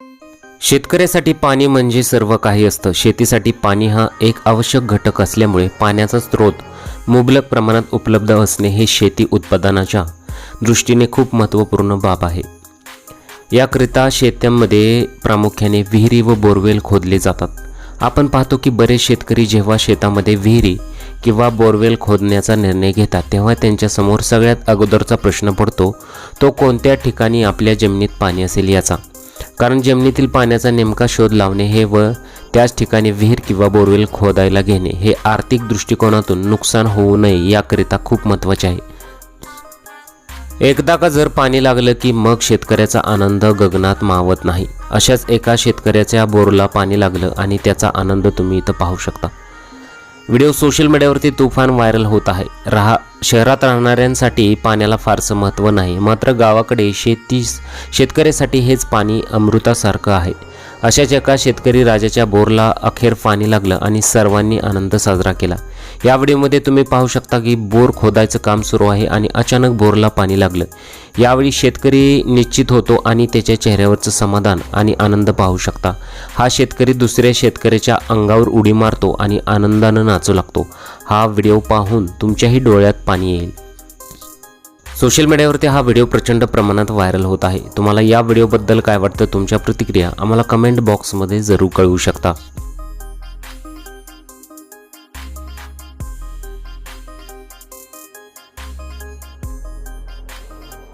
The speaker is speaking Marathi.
शेतकऱ्यासाठी पाणी म्हणजे सर्व काही असतं। शेतीसाठी पाणी हा एक आवश्यक घटक असल्यामुळे पाण्याचा स्रोत मुबलक प्रमाणात उपलब्ध असणे हे शेती उत्पादनाच्या दृष्टीने खूप महत्त्वपूर्ण बाब आहे। याकरिता शेतांमध्ये प्रामुख्याने विहिरी व बोरवेल खोदले जातात। आपण पाहतो की बरेच शेतकरी जेव्हा शेतामध्ये विहिरी किंवा बोरवेल खोदण्याचा निर्णय घेतात तेव्हा त्यांच्यासमोर सगळ्यात अगोदरचा प्रश्न पडतो तो कोणत्या ठिकाणी आपल्या जमिनीत पाणी असेल याचा। कारण जमिनीतील पाण्याचा नेमका शोध लावणे हे व त्याच ठिकाणी विहीर किंवा बोरवेल खोदायला घेणे हे आर्थिक दृष्टिकोनातून नुकसान होऊ नये याकरिता खूप महत्त्वाचे आहे। एकदा का जर पाणी लागलं की मग शेतकऱ्याचा आनंद गगनात मावत नाही। अशाच एका शेतकऱ्याच्या बोरला पाणी लागलं आणि त्याचा आनंद तुम्ही इथं पाहू शकता। व्हिडिओ सोशल मीडियावरती तुफान व्हायरल होत आहे। शहरात राहणाऱ्यांसाठी पाण्याला फारसं महत्त्व नाही, मात्र गावाकडे शेतकऱ्यासाठी हेच पाणी अमृतासारखं आहे। अशाच एका शेतकरी राजाच्या बोरला अखेर पाणी लागलं आणि सर्वांनी आनंद साजरा केला। या व्हिडिओमध्ये तुम्ही पाहू शकता की बोर खोदायचं काम सुरू आहे आणि अचानक बोरला पाणी लागलं। यावेळी शेतकरी निश्चित होतो आणि त्याच्या चेहऱ्यावरचं समाधान आणि आनंद पाहू शकता। हा शेतकरी दुसऱ्या शेतकऱ्याच्या अंगावर उडी मारतो आणि आनंदानं नाचू लागतो। हा व्हिडिओ पाहून तुमच्याही डोळ्यात पाणी येईल। सोशल मीडियावरती हा व्हिडिओ प्रचंड प्रमाणात व्हायरल होत आहे। तुम्हाला या व्हिडिओबद्दल काय वाटतं? तुमच्या प्रतिक्रिया आम्हाला कमेंट बॉक्समध्ये जरूर कळवू शकता।